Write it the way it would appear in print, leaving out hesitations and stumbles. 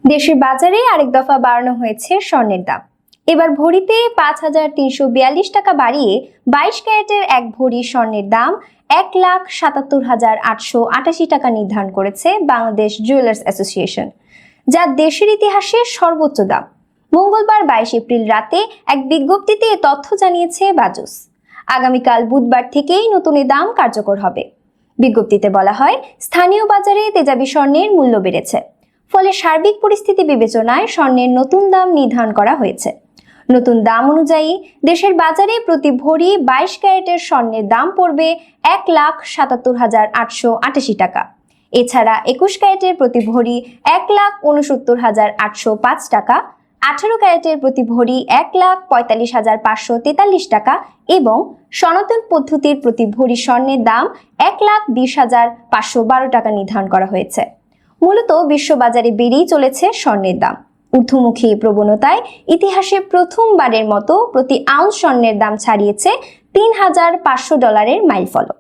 দেশের বাজারে আরেক দফা বাড়ানো হয়েছে স্বর্ণের দাম। এবার ভরিতে ৫,৩৪২ টাকা বাড়িয়ে ২২ ক্যারেটের এক ভরি স্বর্ণের দাম ১,৭৭,৮৮৮ টাকা নির্ধারণ করেছে বাংলাদেশ জুয়েলার্স অ্যাসোসিয়েশন, যা দেশের ইতিহাসে সর্বোচ্চ দাম। মঙ্গলবার ২২ এপ্রিল রাতে এক বিজ্ঞপ্তিতে এ তথ্য জানিয়েছে বাজুস। আগামীকাল বুধবার থেকেই নতুন এ দাম কার্যকর হবে। বিজ্ঞপ্তিতে বলা হয়, স্থানীয় বাজারে তেজাবি স্বর্ণের মূল্য বেড়েছে, ফলে সার্বিক পরিস্থিতি বিবেচনায় স্বর্ণের নতুন দাম নির্ধারণ করা হয়েছে। নতুন দাম অনুযায়ী দেশের বাজারে প্রতি ভরি ২২ ক্যারেটের স্বর্ণের দাম পড়বে ১,৭৭,৮৮৮ টাকা। এছাড়া ২১ ক্যারেটের প্রতি ভরি ১,৬৯,৮০৫ টাকা, ১৮ ক্যারেটের প্রতি ভরি ১,৪৫,৫৪৩ টাকা এবং সনাতন পদ্ধতির প্রতি ভরি স্বর্ণের দাম ১,২০,৫১২ টাকা নির্ধারণ করা হয়েছে। মূলত বিশ্ববাজারে বেড়েই চলেছে স্বর্ণের দাম। ঊর্ধ্বমুখী প্রবণতায় ইতিহাসে প্রথমবারের মতো প্রতি আউন্স স্বর্ণের দাম ছাড়িয়েছে $৩,৫০০ মাইলফলক।